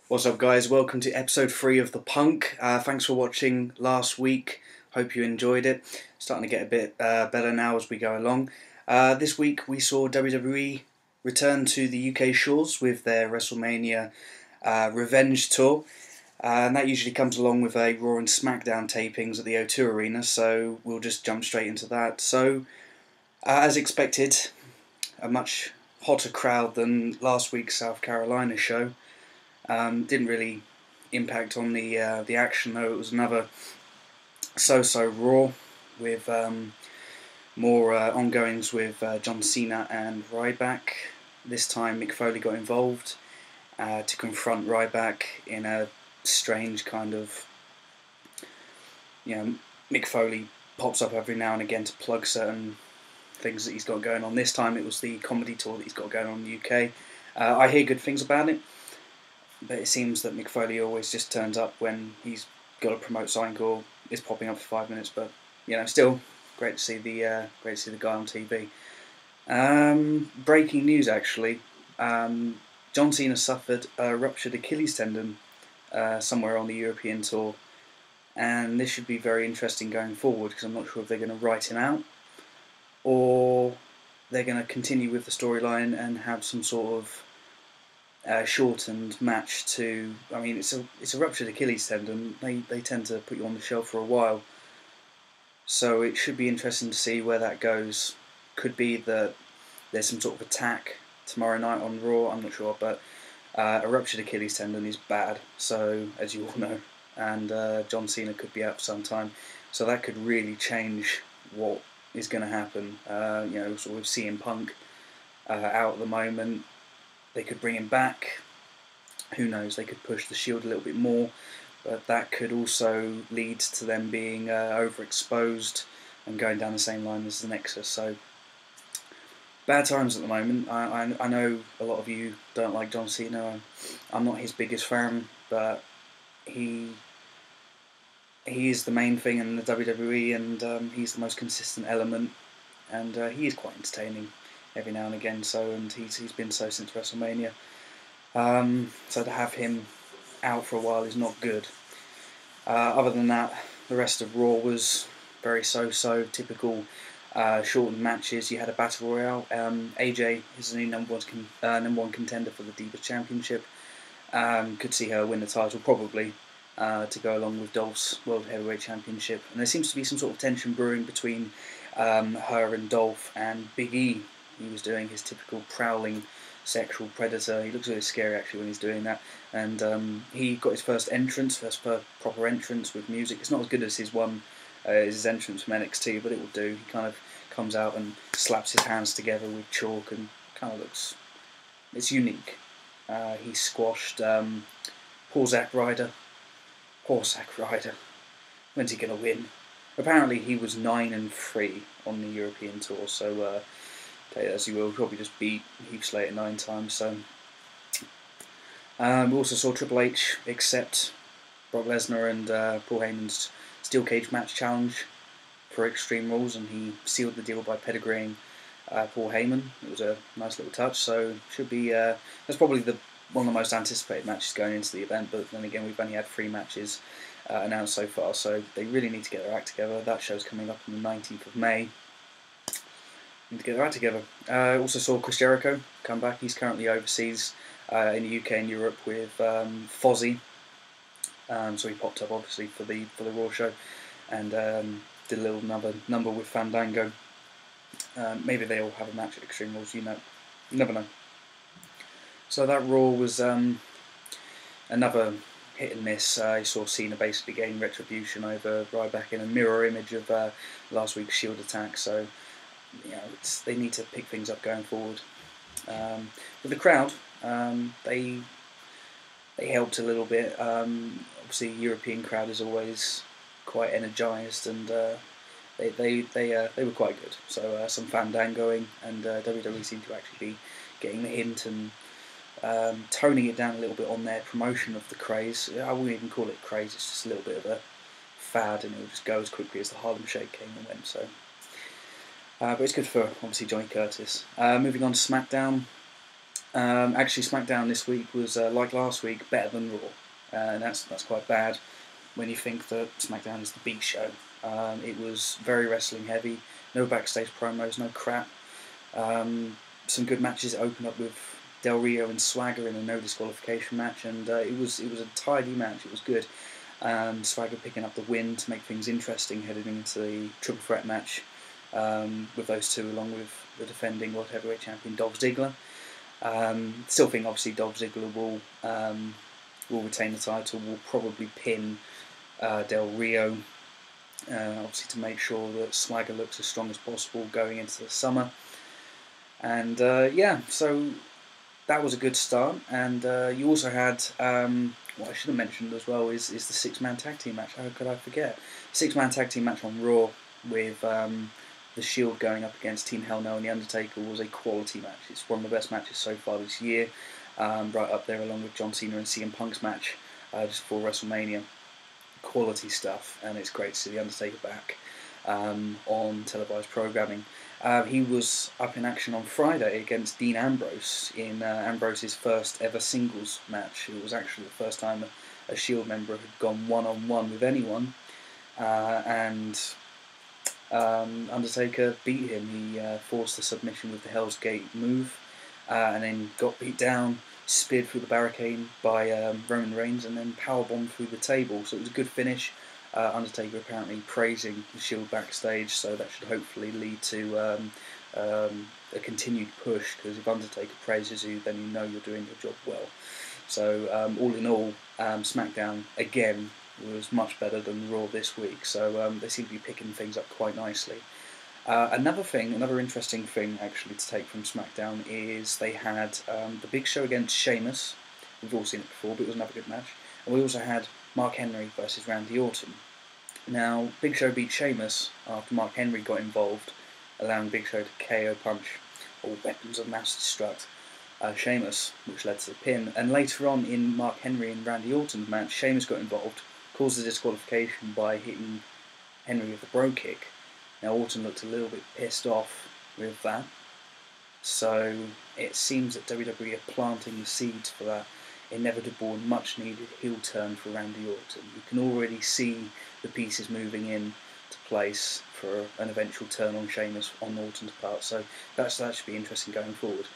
What's up, guys? Welcome to episode 3 of The Punk. Thanks for watching last week. Hope you enjoyed it. Starting to get a bit better now as we go along. This week we saw WWE return to the UK shores with their WrestleMania Revenge Tour. And that usually comes along with a Raw and Smackdown tapings at the O2 Arena, so we'll just jump straight into that. So, as expected, a much hotter crowd than last week's South Carolina show. Didn't really impact on the action, though. It was another so-so Raw with more ongoings with John Cena and Ryback. This time Mick Foley got involved to confront Ryback in a strange kind of, Mick Foley pops up every now and again to plug certain things that he's got going on. This time it was the comedy tour that he's got going on in the UK. I hear good things about it, but it seems that Mick Foley always just turns up when he's got to promote something or is popping up for 5 minutes. But still great to see the guy on TV. Breaking news, actually. John Cena suffered a ruptured Achilles tendon somewhere on the European tour, and this should be very interesting going forward because I'm not sure if they're going to write him out or they're going to continue with the storyline and have some sort of shortened match to. I mean, it's a ruptured Achilles tendon. They tend to put you on the shelf for a while, so it should be interesting to see where that goes. Could be that there's some sort of attack tomorrow night on Raw. I'm not sure, but a ruptured Achilles tendon is bad. So, as you all know, and John Cena could be out for some time, so that could really change what is going to happen. Sort of CM Punk out at the moment. They could bring him back. Who knows? They could push the Shield a little bit more, but that could also lead to them being overexposed and going down the same line as the Nexus. So bad times at the moment. I know a lot of you don't like John Cena. I'm not his biggest fan, but he is the main thing in the WWE, and he's the most consistent element, and he is quite entertaining every now and again. And he's been so since WrestleMania. So to have him out for a while is not good. Other than that, the rest of Raw was very so-so, typical shortened matches. You had a battle royale. AJ is the new number one contender for the Divas Championship. Could see her win the title probably to go along with Dolph's World Heavyweight Championship. And there seems to be some sort of tension brewing between her and Dolph and Big E. He was doing his typical prowling sexual predator. He looks really scary actually when he's doing that. And he got his first proper entrance with music. It's not as good as his entrance from NXT, but it will do. He kind of comes out and slaps his hands together with chalk and kind of it's unique. He squashed poor Zack Ryder. Poor Zack Ryder. When's he going to win? Apparently he was 9-3 on the European tour, so take that as you will. Probably just beat Heath Slater 9 times. So we also saw Triple H accept Brock Lesnar and Paul Heyman's Steel Cage match challenge for Extreme Rules, and he sealed the deal by pedigreeing Paul Heyman. It was a nice little touch. So should be that's probably one of the most anticipated matches going into the event. But then again, we've only had 3 matches announced so far, so they really need to get their act together. That show's coming up on the 19th of May. Need to get their act together. Also saw Chris Jericho come back. He's currently overseas in the UK and Europe with Fozzy. So he popped up obviously for the Raw show and did a little number with Fandango. Maybe they all have a match at Extreme Rules. You never know. So that Raw was another hit and miss. I saw Cena basically getting retribution over Ryback in a mirror image of last week's Shield attack. So they need to pick things up going forward. With the crowd, they helped a little bit. Obviously, European crowd is always quite energised, and they were quite good. So some fandangoing, and WWE seemed to actually be getting the hint and toning it down a little bit on their promotion of the craze. I wouldn't even call it craze. It's just a little bit of a fad, and it will just go as quickly as the Harlem Shake came and went. So. But it's good for, obviously, Johnny Curtis. Moving on to Smackdown. Actually, Smackdown this week was like last week, better than Raw, and that's quite bad when you think that Smackdown is the B show. It was very wrestling heavy, no backstage promos, no crap. Some good matches. It opened up with Del Rio and Swagger in a no disqualification match, and it was a tidy match. It was good. Swagger picking up the win to make things interesting heading into the triple threat match with those two, along with the defending World Heavyweight Champion Dolph Ziggler. Still think obviously Dolph Ziggler will retain the title. Will probably pin Del Rio, obviously to make sure that Swagger looks as strong as possible going into the summer. And yeah, so that was a good start. And you also had what I should have mentioned as well is the six-man tag team match. How could I forget? Six-man tag team match on Raw with the Shield going up against Team Hell No and The Undertaker was a quality match. It's one of the best matches so far this year, right up there along with John Cena and CM Punk's match just before WrestleMania. Quality stuff, and it's great to see The Undertaker back on televised programming. He was up in action on Friday against Dean Ambrose in Ambrose's first ever singles match. It was actually the first time a Shield member had gone one-on-one with anyone, and Undertaker beat him. He forced a submission with the Hell's Gate move, and then got beat down, speared through the barricade by Roman Reigns, and then powerbombed through the table. So it was a good finish. Undertaker apparently praising the Shield backstage, so that should hopefully lead to a continued push, because if Undertaker praises you, then you know you're doing your job well. So all in all, SmackDown again was much better than Raw this week, so they seem to be picking things up quite nicely. Another interesting thing actually to take from SmackDown is they had the Big Show against Sheamus. We've all seen it before, but it was another good match. And we also had Mark Henry versus Randy Orton. Now, Big Show beat Sheamus after Mark Henry got involved, allowing Big Show to KO punch, or weapons of mass destruct, Sheamus, which led to the pin. And later on in Mark Henry and Randy Orton's match, Sheamus got involved, caused a disqualification by hitting Henry with a bro kick. Now, Orton looked a little bit pissed off with that, so it seems that WWE are planting the seeds for that inevitable and much needed heel turn for Randy Orton. You can already see the pieces moving in to place for an eventual turn on Sheamus on Orton's part, so that should be interesting going forward.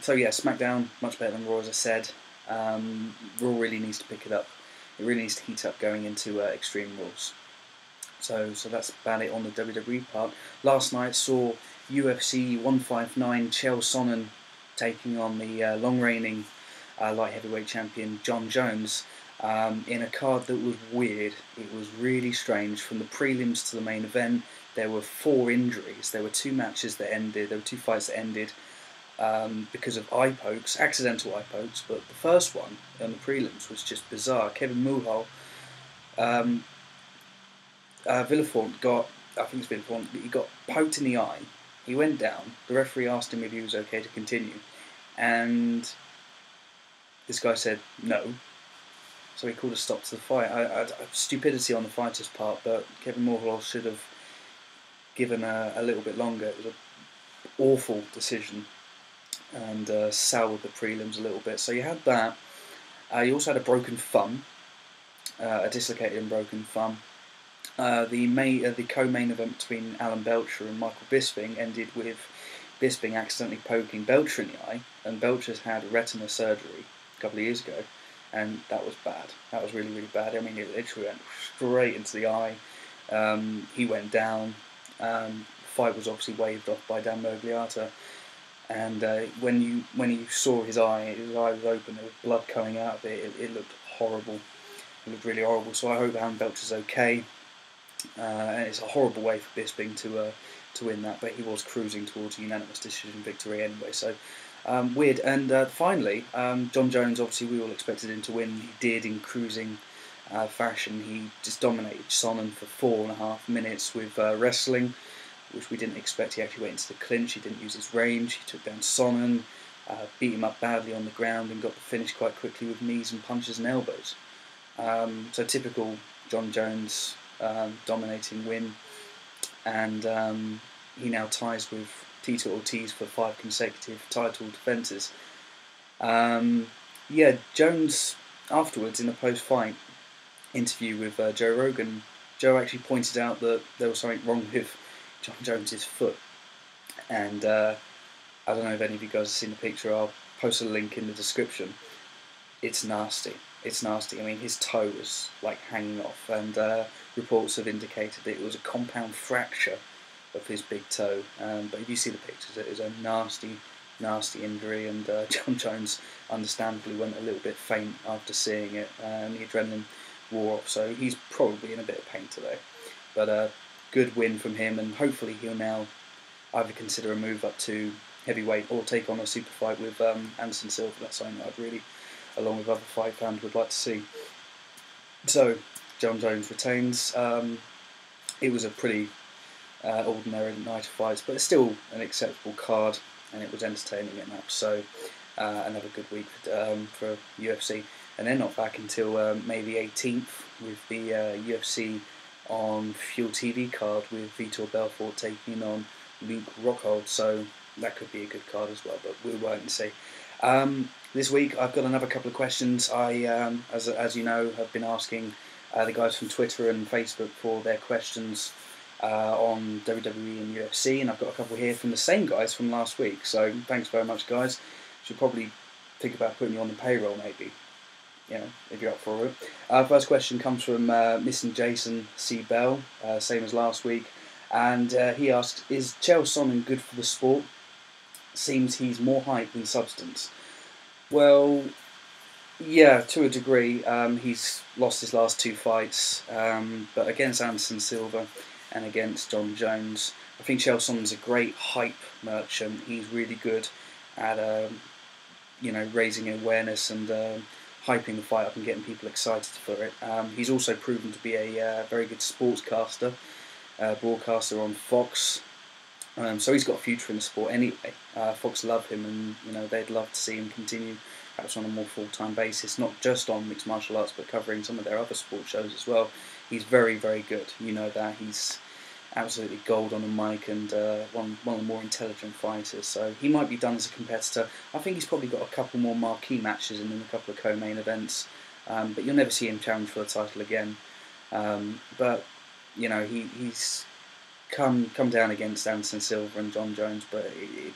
So yeah, SmackDown much better than Raw, as I said. Raw really needs to pick it up. It really needs to heat up going into Extreme Rules. So that's about it on the WWE part. Last night saw UFC 159 Chael Sonnen taking on the long-reigning light heavyweight champion John Jones in a card that was weird. It was really strange. From the prelims to the main event, there were 4 injuries. There were 2 matches that ended. There were 2 fights that ended because of eye pokes, accidental eye pokes. But the first one on the prelims was just bizarre. Kevin Mulhall. Villefort got, I think it's Villefort, he got poked in the eye. He went down. The referee asked him if he was okay to continue, and this guy said no. So he called a stop to the fight. Stupidity on the fighter's part, but Kevin Mulhall should have given a little bit longer. It was an awful decision, and soured the prelims a little bit. So you had that. You also had a broken thumb, a dislocated and broken thumb. The co-main event between Alan Belcher and Michael Bisping ended with Bisping accidentally poking Belcher in the eye, and Belcher's had retina surgery a couple of years ago, and that was bad. That was really, really bad. I mean, it literally went straight into the eye. He went down. The fight was obviously waved off by Dan Miragliotta, and when you saw his eye was open, there was blood coming out of it. It looked horrible. It looked really horrible. So I hope Alan Belcher's okay. And it's a horrible way for Bisping to win that, but he was cruising towards a unanimous decision victory anyway. So weird. And finally, John Jones. Obviously, we all expected him to win. He did in cruising fashion. He just dominated Sonnen for 4.5 minutes with wrestling, which we didn't expect. He actually went into the clinch. He didn't use his range. He took down Sonnen, beat him up badly on the ground, and got the finish quite quickly with knees and punches and elbows. So typical John Jones. Dominating win, and he now ties with Tito Ortiz for 5 consecutive title defences. Yeah, Jones afterwards in the post-fight interview with Joe Rogan, Joe actually pointed out that there was something wrong with John Jones's foot, and I don't know if any of you guys have seen the picture. I'll post a link in the description. It's nasty. It's nasty. I mean, his toe was like hanging off, and reports have indicated that it was a compound fracture of his big toe. But if you see the pictures, it is a nasty, nasty injury, and John Jones understandably went a little bit faint after seeing it. The adrenaline wore off, so he's probably in a bit of pain today. But a good win from him, and hopefully he'll now either consider a move up to heavyweight or take on a super fight with Anderson Silva. That's something that I'd really, along with other fight fans, would like to see. So John Jones retains. It was a pretty ordinary night of fights, but it's still an acceptable card, and it was entertaining enough. So another good week for UFC, and they're not back until May the 18th with the UFC on Fuel TV card with Vitor Belfort taking on Luke Rockhold. So that could be a good card as well, but we'll wait and see. This week I've got another couple of questions. I, as you know, have been asking the guys from Twitter and Facebook for their questions on WWE and UFC, and I've got a couple here from the same guys from last week. So thanks very much, guys. Should probably think about putting you on the payroll, maybe. You know, if you're up for it. First question comes from Missing Jason C. Bell, same as last week, and he asks, "Is Chael Sonnen good for the sport? Seems he's more hype than substance." Well, yeah, to a degree. He's lost his last 2 fights, but against Anderson Silva and against John Jones, I think Chael Sonnen's a great hype merchant. He's really good at raising awareness and hyping the fight up and getting people excited for it. He's also proven to be a very good sportscaster, broadcaster on Fox. So he's got a future in the sport anyway. Fox love him, and they'd love to see him continue, perhaps on a more full-time basis, not just on mixed martial arts, but covering some of their other sport shows as well. He's very, very good. You know that. He's absolutely gold on the mic, and one of the more intelligent fighters. So he might be done as a competitor. I think he's probably got a couple more marquee matches and then a couple of co-main events, but you'll never see him challenge for the title again. But he's come down against Anderson Silva and John Jones, but it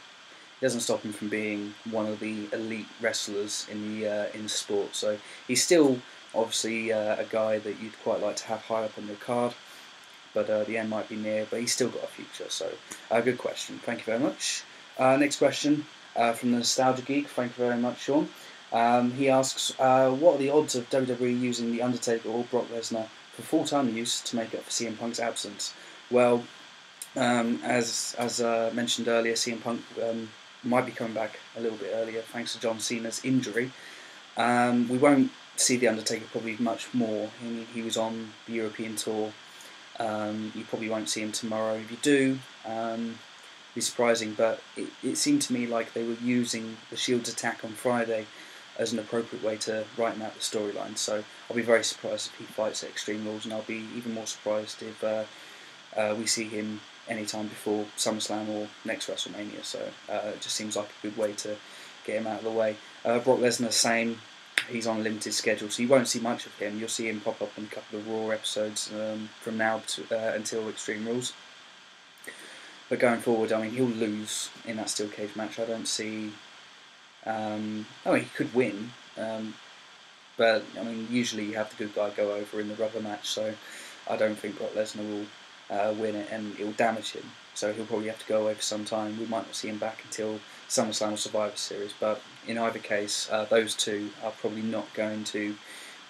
doesn't stop him from being one of the elite wrestlers in the sport. So he's still obviously a guy that you'd quite like to have high up on your card, but the end might be near. But he's still got a future. So good question. Thank you very much. Next question from the Nostalgia Geek. Thank you very much, Sean. He asks, what are the odds of WWE using The Undertaker or Brock Lesnar for full-time use to make up for CM Punk's absence? Well, as mentioned earlier, CM Punk might be coming back a little bit earlier thanks to John Cena's injury. We won't see The Undertaker probably much more. He was on the European tour. You probably won't see him tomorrow. If you do, it'd be surprising, but it seemed to me like they were using the Shield's attack on Friday as an appropriate way to write out the storyline. So I'll be very surprised if he fights at Extreme Rules, and I'll be even more surprised if we see him anytime before SummerSlam or next WrestleMania. So it just seems like a good way to get him out of the way. Brock Lesnar, same. He's on a limited schedule, so you won't see much of him. You'll see him pop up in a couple of Raw episodes from now until Extreme Rules. But going forward, I mean, he'll lose in that steel cage match. I don't see... he could win, but I mean, usually you have the good guy go over in the rubber match, so I don't think Brock Lesnar will win it, and it will damage him. So he'll probably have to go away for some time. We might not see him back until SummerSlam or Survivor Series, but in either case, those two are probably not going to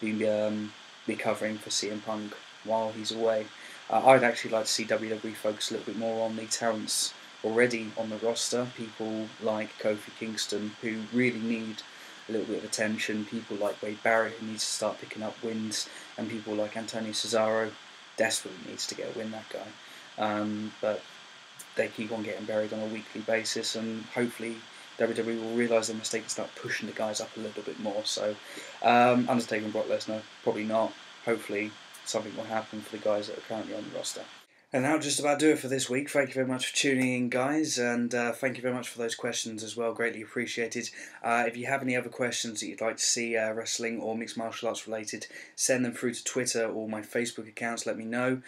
be covering for CM Punk while he's away. I'd actually like to see WWE focus a little bit more on the talents already on the roster, people like Kofi Kingston, who really need a little bit of attention, people like Wade Barrett, who needs to start picking up wins, and people like Antonio Cesaro desperately needs to get a win, that guy. But they keep on getting buried on a weekly basis, and hopefully WWE will realise their mistake and start pushing the guys up a little bit more. So Undertaker and Brock Lesnar, probably not. Hopefully something will happen for the guys that are currently on the roster. And that'll just about do it for this week. Thank you very much for tuning in, guys, and thank you very much for those questions as well. Greatly appreciated. If you have any other questions that you'd like to see wrestling or mixed martial arts related, send them through to Twitter or my Facebook accounts. Let me know.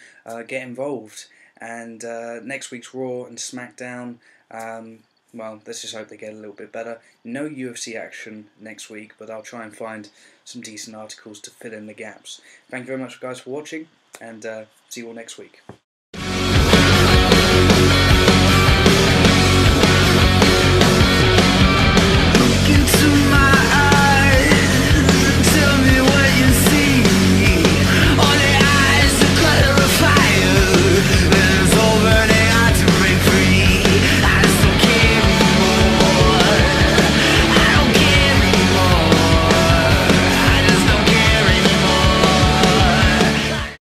Get involved. And next week's Raw and Smackdown. Well, let's just hope they get a little bit better. No UFC action next week, but I'll try and find some decent articles to fill in the gaps. Thank you very much, guys, for watching, and see you all next week.